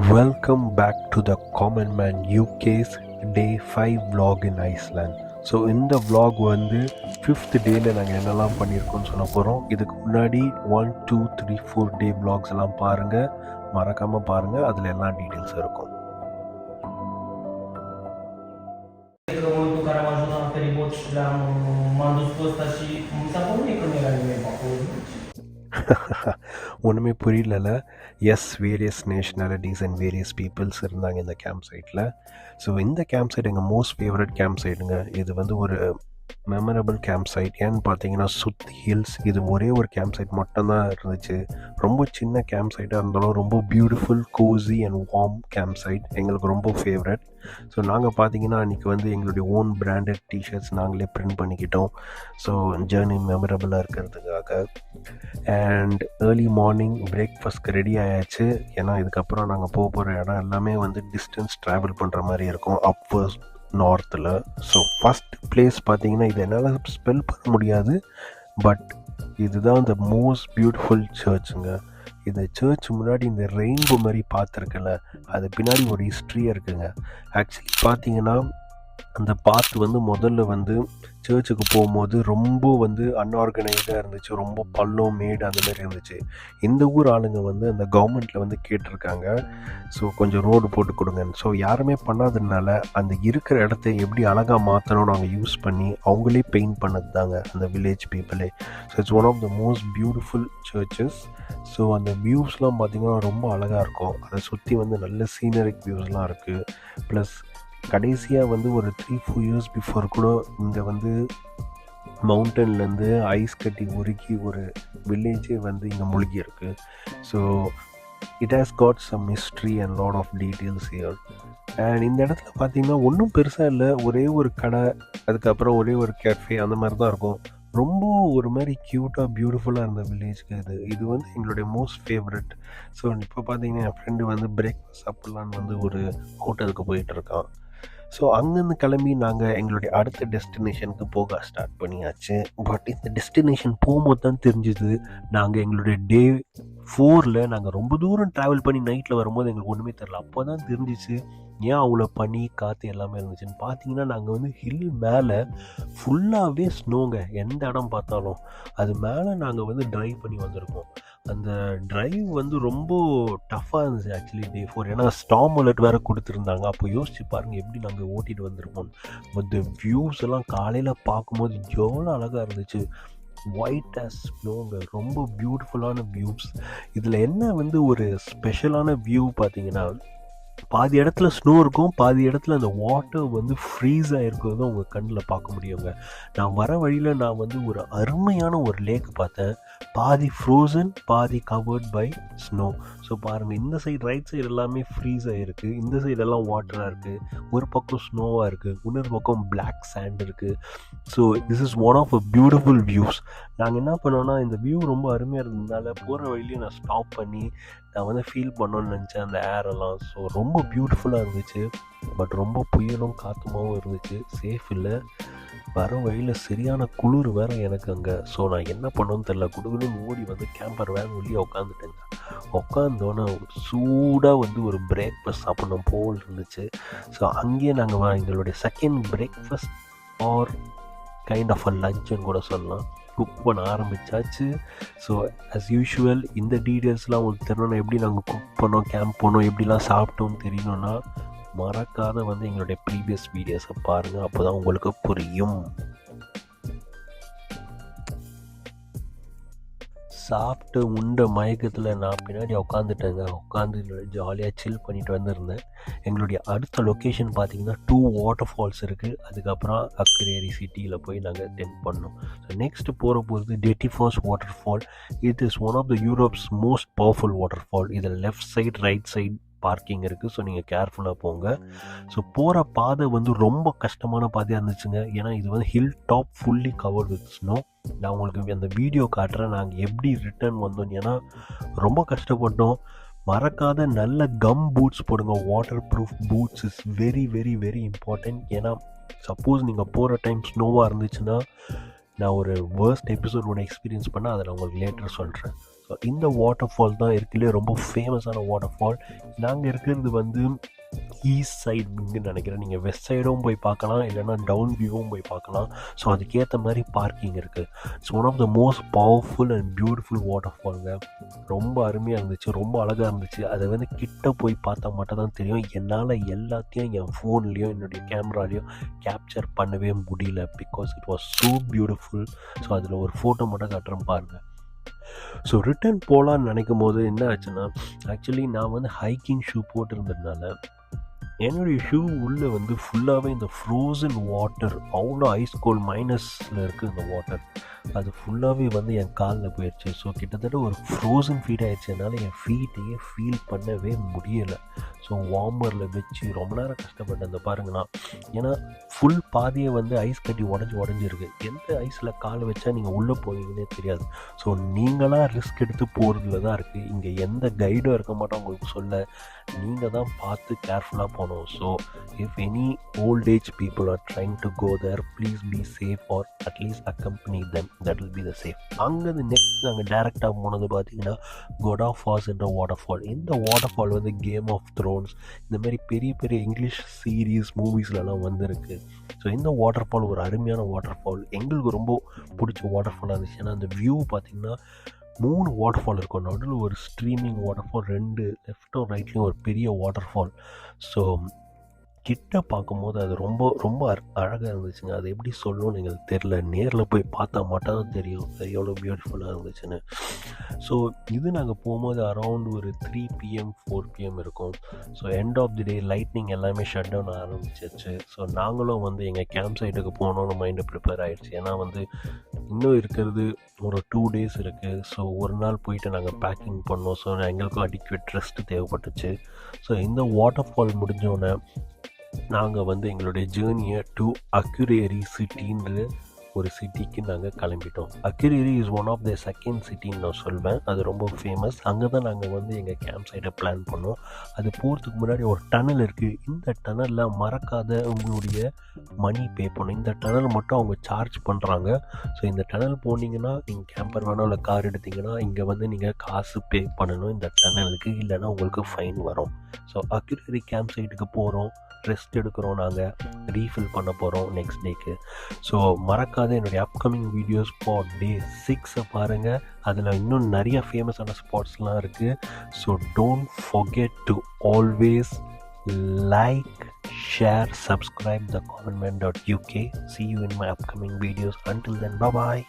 Welcome back to the Common Man UK's Day 5 vlog in Iceland. So இந்த vlog வந்து 5th டேயில் நாங்கள் என்னெல்லாம் பண்ணியிருக்கோம்னு சொல்ல போகிறோம். இதுக்கு முன்னாடி 1, 2, 3, 4 டே vlogs எல்லாம் பாருங்கள், மறக்காமல் பாருங்கள், அதில் எல்லா டீட்டெயில்ஸ் இருக்கும். Molto cara mi ha aiutato per i bocci, mando sposta ci mi sa come con era il mio ஒன்றுமே புரியல. Yes, various nationalities and various peoples இருந்தாங்க இந்த கேம்ப் சைட்டில். ஸோ இந்த கேம்ப் சைட் எங்கள் மோஸ்ட் ஃபேவரட் கேம்ப் சைட்டுங்க. இது வந்து ஒரு மெமரபிள் கேம்ப் சைட். ஏன்னு பார்த்தீங்கன்னா சுற்றி ஹில்ஸ். இது ஒரே ஒரு கேம்ப் சைட் மட்டும்தான் இருந்துச்சு. ரொம்ப சின்ன கேம்ப் சைட்டாக இருந்தாலும் ரொம்ப beautiful, Kosi and warm camp side. எங்களுக்கு ரொம்ப ஃபேவரட். ஸோ நாங்கள் பார்த்தீங்கன்னா அன்றைக்கி வந்து எங்களுடைய ஓன் பிராண்டட் டிஷர்ட்ஸ் நாங்களே பிரிண்ட் பண்ணிக்கிட்டோம். ஸோ ஜேர்னி மெமரபிளாக இருக்கிறதுக்காக. அண்ட் ஏர்லி மார்னிங் பிரேக்ஃபாஸ்ட்க்கு ரெடி ஆயாச்சு. ஏன்னா இதுக்கப்புறம் நாங்கள் போகிற இடம் எல்லாமே வந்து டிஸ்டன்ஸ் ட்ராவல் பண்ணுற மாதிரி இருக்கும், அப்வர்ஸ் நார்த்தில். ஸோ ஃபஸ்ட் பிளேஸ் பார்த்தீங்கன்னா இது என்னால் ஸ்பெல் பண்ண முடியாது, பட் இதுதான் இந்த மோஸ்ட் பியூட்டிஃபுல் சர்ச்சுங்க. இந்த சர்ச் முன்னாடி இந்த ரெயின்போ மாதிரி பார்த்துருக்குல்ல, அது பின்னாடி ஒரு ஹிஸ்ட்ரியாக இருக்குங்க. ஆக்சுவலி பார்த்தீங்கன்னா அந்த பாத் வந்து முதல்ல வந்து சர்ச்சுக்கு போகும்போது ரொம்ப வந்து அன்ஆர்கனைஸ்டாக இருந்துச்சு, ரொம்ப பள்ளம் மேடு அந்த மாதிரி இருந்துச்சு. இந்த ஊர் ஆளுங்க வந்து அந்த கவர்மெண்ட்டில் வந்து கேட்டிருக்காங்க, ஸோ கொஞ்சம் ரோடு போட்டு கொடுங்கன்னு. ஸோ யாருமே பண்ணாததுனால அந்த இருக்கிற இடத்த எப்படி அழகாக மாற்றணும்னு அவங்க யூஸ் பண்ணி அவங்களே பெயிண்ட் பண்ணது தாங்க அந்த வில்லேஜ் பீப்புளே. So it's one of the most beautiful churches. So அந்த வியூஸ்லாம் பார்த்திங்கன்னா ரொம்ப அழகாக இருக்கும். அதை சுற்றி வந்து நல்ல சீனரிக் வியூஸ்லாம் இருக்குது. ப்ளஸ் கடைசியாக வந்து ஒரு 3-4 இயர்ஸ் பிஃபோர் கூட இங்கே வந்து மவுண்டன்லேருந்து ஐஸ் கட்டி உருக்கி ஒரு வில்லேஜே வந்து இங்கே மூழ்கி இருக்குது. So it has got some history and lot of details here. And இந்த இடத்துல பார்த்தீங்கன்னா ஒன்றும் பெருசாக இல்லை, ஒரே ஒரு கடை, அதுக்கப்புறம் ஒரே ஒரு கேஃபே, அந்த மாதிரி தான் இருக்கும். ரொம்ப ஒரு மாதிரி க்யூட்டாக பியூட்டிஃபுல்லாக இருந்த வில்லேஜ்க்கு இது வந்து எங்களுடைய மோஸ்ட் ஃபேவரட். ஸோ இப்போ பார்த்தீங்கன்னா என் ஃப்ரெண்டு வந்து பிரேக்ஃபாஸ்ட் சாப்பிட்லான்னு வந்து ஒரு ஹோட்டலுக்கு போயிட்டுருக்கான். ஸோ அங்கேருந்து கிளம்பி நாங்கள் எங்களுடைய அடுத்த டெஸ்டினேஷனுக்கு போக ஸ்டார்ட் பண்ணியாச்சு. பட் இந்த டெஸ்டினேஷன் போகும்போது தான் தெரிஞ்சுது, நாங்கள் எங்களுடைய டே 4ல் நாங்கள் ரொம்ப தூரம் ட்ராவல் பண்ணி நைட்டில் வரும்போது எங்களுக்கு ஒன்றுமே தெரில. அப்போ தான் தெரிஞ்சிச்சு ஏன் அவ்வளோ பனி காற்று எல்லாமே இருந்துச்சுன்னு. பார்த்தீங்கன்னா நாங்கள் வந்து ஹில் மேலே ஃபுல்லாகவே ஸ்னோங்க, எந்த இடம் பார்த்தாலும். அது மேலே நாங்கள் வந்து ட்ரைவ் பண்ணி வந்திருக்கோம். அந்த ட்ரைவ் வந்து ரொம்ப டஃப்பாக இருந்துச்சு ஆக்சுவலி டே 4. ஏன்னா ஸ்டார்ம் அலர்ட் வேறு கொடுத்துருந்தாங்க. அப்போ யோசிச்சு பாருங்கள் எப்படி நாங்கள் ஓட்டிகிட்டு வந்திருப்போம். பட் த வியூஸ் எல்லாம் காலையில் பார்க்கும்போது எவ்வளோ அழகாக இருந்துச்சு. ஒயிட் ஆஸ் ஸ்னோங்க, ரொம்ப பியூட்டிஃபுல்லான வியூஸ். இதில் என்ன வந்து ஒரு ஸ்பெஷலான வியூ பார்த்தீங்கன்னா, பாதி இடத்துல ஸ்னோ இருக்கும், பாதி இடத்துல அந்த வாட்டர் வந்து ஃப்ரீஸ் ஆகிருக்கிறது உங்கள் கண்ணில் பார்க்க முடியுங்க. நான் வர வழியில் நான் வந்து ஒரு அருமையான ஒரு லேக் பார்த்தேன், பாதி ஃப்ரோசன் பாதி கவர்ட் பை ஸ்னோ. ஸோ பாருங்கள், இந்த சைடு ரைட் சைடு எல்லாமே ஃப்ரீஸ் ஆகிருக்கு, இந்த சைடெல்லாம் வாட்டராக இருக்குது, ஒரு பக்கம் ஸ்னோவாக இருக்குது, இன்னொரு பக்கம் பிளாக் சாண்ட் இருக்குது. So this is one of a beautiful views. நாங்கள் என்ன பண்ணோன்னா, இந்த வியூ ரொம்ப அருமையாக இருந்ததுனால போகிற வழியிலே நான் ஸ்டாப் பண்ணி நான் வந்து ஃபீல் பண்ணணும்னு நினச்சேன் அந்த ஏரெல்லாம். ஸோ ரொம்ப பியூட்டிஃபுல்லாக இருந்துச்சு. பட் ரொம்ப புயலும் காற்றுமாவும் இருந்துச்சு, சேஃப் இல்லை. வர வழியில் சரியான குளிர் வேறு எனக்கு அங்கே. ஸோ நான் என்ன பண்ணோன்னு தெரில, குடுகுடுன்னு ஓடி வந்து கேம்பர் வேன் வெளியே உட்காந்துட்டேங்க. உட்காந்தோன்னே சூடாக வந்து ஒரு பிரேக்ஃபாஸ்ட் சாப்பிடணும் போல் இருந்துச்சு. ஸோ அங்கேயே நாங்கள் எங்களுடைய second breakfast or kind of a லஞ்சுன்னு கூட சொல்லலாம், குக் பண்ண ஆரம்பித்தாச்சு. ஸோ ஆஸ் யூஷுவல் இந்த டீட்டெயில்ஸ்லாம் உங்களுக்கு தெரியணும்னா, எப்படி நாங்கள் குக் பண்ணோம், கேம்ப் போனோம், எப்படிலாம் சாப்பிட்டோம்னு தெரியணும்னா மறக்காத வந்து எங்களுடைய ப்ரீவியஸ் வீடியோஸை பாருங்கள், அப்போ தான் உங்களுக்கு புரியும். சாப்பிட்டு உண்ட மயக்கத்தில் நான் பின்னாடி உட்காந்துட்டேங்க. உட்காந்து ஜாலியாக சில் பண்ணிட்டு வந்திருந்தேன். எங்களுடைய அடுத்த லொக்கேஷன் பார்த்திங்கன்னா 2 வாட்டர் ஃபால்ஸ் இருக்குது. அதுக்கப்புறம் அக்ரேரி சிட்டியில் போய் நாங்கள் டென்ட் பண்ணோம். ஸோ நெக்ஸ்ட்டு போகிறது Dettifoss waterfall. It is one of the Europe's most powerful waterfall. இதில் left side right side parking இருக்குது. ஸோ நீங்கள் கேர்ஃபுல்லாக போங்க. ஸோ போகிற பாதை வந்து ரொம்ப கஷ்டமான பாதையாக இருந்துச்சுங்க. ஏன்னா இது வந்து hill top fully covered with snow. நான் உங்களுக்கு அந்த வீடியோ காட்டுறேன் நாங்கள் எப்படி ரிட்டர்ன் வந்தோம். ஏன்னா ரொம்ப கஷ்டப்பட்டோம். மறக்காத நல்ல கம் பூட்ஸ் போடுங்க. Water proof boots is very very very important. ஏன்னா சப்போஸ் நீங்கள் போகிற டைம் ஸ்னோவாக இருந்துச்சுன்னா, நான் ஒரு வேர்ஸ்ட் எபிசோட் ஒன்று எக்ஸ்பீரியன்ஸ் பண்ணால் அதை நான் உங்களுக்கு லேட்டர் சொல்கிறேன். ஸோ இந்த வாட்டர் ஃபால் தான் இருக்குல்லே ரொம்ப ஃபேமஸான வாட்டர் ஃபால். நாங்கள் இருக்கிறது வந்து ஈஸ்ட் சைடுன்னு நினைக்கிறேன். நீங்கள் வெஸ்ட் சைடும் போய் பார்க்கலாம், இல்லைனா டவுன் வியூவும் போய் பார்க்கலாம். ஸோ அதுக்கேற்ற மாதிரி பார்க்கிங் இருக்குது. So one of the most powerful and beautiful water ஃபால்ங்க. ரொம்ப அருமையாக இருந்துச்சு, ரொம்ப அழகாக இருந்துச்சு. அதை வந்து கிட்ட போய் பார்த்தா மட்டும் தான் தெரியும். என்னால் எல்லாத்தையும் என் ஃபோன்லேயும் என்னுடைய கேமராலேயும் கேப்சர் பண்ணவே முடியல, because it was so beautiful. So அதில் ஒரு ஃபோட்டோ மட்டும் காட்டுறேன் பாருங்கள். ஸோ ரிட்டர்ன் போகலான்னு நினைக்கும் போது என்ன ஆச்சுன்னா, ஆக்சுவலி நான் வந்து ஹைக்கிங் ஷூ போட்டிருந்ததுனால என்னுடைய ஷூ உள்ளே வந்து ஃபுல்லாகவே இந்த ஃப்ரோசன் வாட்டர், அவ்வளோ ஐஸ் கோல்ட் மைனஸில் இருக்குது இந்த வாட்டர், அது ஃபுல்லாகவே வந்து என் காலில் போயிடுச்சு. ஸோ கிட்டத்தட்ட ஒரு ஃப்ரோசன் ஃபீட் ஆகிடுச்சு. என்னால் என் ஃபீட்டையே ஃபீல் பண்ணவே முடியலை. ஸோ வார்மரில் வச்சு ரொம்ப நேரம் கஷ்டப்பட்டேன். அந்த பாருங்கண்ணா, ஏன்னா ஃபுல் பாதியை வந்து ஐஸ் கட்டி உடஞ்சிருக்கு. எந்த ஐஸில் கால் வச்சா நீங்கள் உள்ளே போவீங்கன்னே தெரியாது. ஸோ நீங்களாக ரிஸ்க் எடுத்து போகிறதுல தான் இருக்குது. இங்கே எந்த கைடும் இருக்க மாட்டோம் உங்களுக்கு சொல்ல. நீங்கள் தான் பார்த்து கேர்ஃபுல்லாக போகணும். So if any old age people are trying to go there, please be safe or atleast accompany them, that will be the safe. அங்கேருந்து நெக்ஸ்ட் நாங்கள் டேரெக்டாக போனது பார்த்தீங்கன்னா கொடா ஃபால்ஸ் என்ற வாட்டர் ஃபால். இந்த வாட்டர் ஃபால் வந்து கேம் ஆஃப் த்ரோன்ஸ் இந்த மாதிரி பெரிய பெரிய இங்கிலீஷ் சீரீஸ் மூவிஸ்லலாம் வந்திருக்கு. ஸோ இந்த வாட்டர் ஃபால் ஒரு அருமையான வாட்டர் ஃபால். எங்களுக்கு ரொம்ப பிடிச்ச வாட்டர் ஃபாலாக இருந்துச்சு. ஏன்னா அந்த வியூ பார்த்திங்கன்னா 3 வாட்டர் ஃபால் இருக்கும். நடுவில் ஒரு ஸ்ட்ரீமிங் வாட்டர் ஃபால், 2 லெஃப்ட்டும் ரைட்லேயும் ஒரு பெரிய வாட்டர் ஃபால். ஸோ கிட்ட பார்க்கும்போது அது ரொம்ப ரொம்ப அழகாக இருந்துச்சுங்க. அது எப்படி சொல்லணும்னு எங்களுக்கு தெரில. நேரில் போய் பார்த்தா மட்டும் தான் தெரியும் அது எவ்வளோ பியூட்டிஃபுல்லாக இருந்துச்சுன்னு. ஸோ இது நாங்கள் போகும்போது அரவுண்ட் ஒரு 3 PM 4 PM இருக்கும். So end of the day lightning எல்லாமே ஷட் டவுன் ஆரம்பிச்சிருச்சு. ஸோ நாங்களும் வந்து எங்கள் கேம்ப் சைட்டுக்கு போகணுன்னு மைண்டு ப்ரிப்பேர் ஆகிடுச்சு. ஏன்னா வந்து இன்னும் இருக்கிறது ஒரு 2 days இருக்குது. ஸோ ஒரு நாள் போயிட்டு நாங்கள் பேக்கிங் பண்ணோம். ஸோ எங்களுக்கும் அடிக்குவேட் ரெஸ்ட் தேவைப்பட்டுச்சு. ஸோ இந்த வாட்டர் ஃபால் முடிஞ்சோடனே நாங்கள் வந்து எங்களுடைய ஜேர்னியை டு அக்யூரேரி சிட்டின்ற ஒரு சிட்டிக்கு நாங்கள் கிளம்பிட்டோம். Akureyri is one of the second சிட்டின்னு நான் சொல்வேன். அது ரொம்ப ஃபேமஸ். அங்கே தான் நாங்கள் வந்து எங்கள் கேம்ப் சைட்டை பிளான் பண்ணோம். அது போகிறதுக்கு முன்னாடி ஒரு டனல் இருக்குது. இந்த டனலில் மறக்காத உங்களுடைய மணி பே பண்ணணும். இந்த டனல் மட்டும் அவங்க சார்ஜ் பண்ணுறாங்க. ஸோ இந்த டனல் போனீங்கன்னா, நீங்கள் கேம்பர் வேணும் இல்லை கார் எடுத்திங்கன்னா, இங்கே வந்து நீங்கள் காசு பே பண்ணணும் இந்த டனலுக்கு, இல்லைன்னா உங்களுக்கு ஃபைன் வரும். ஸோ அக்யூரேரி கேம்ப் சைட்டுக்கு போகிறோம், ரெஸ்ட் எடுக்கிறோம், நாங்கள் ரீஃபில் பண்ண போகிறோம் நெக்ஸ்ட் டேக்கு. ஸோ மறக்காத என்னுடைய அப்கமிங் வீடியோஸ் ஃபார் Day 6 பாருங்கள். அதில் இன்னும் நிறைய ஃபேமஸான ஸ்பாட்ஸ்லாம் இருக்குது. So don't forget to always like, share, subscribe the commentman.uk. See you in my upcoming videos. Until then, bye bye.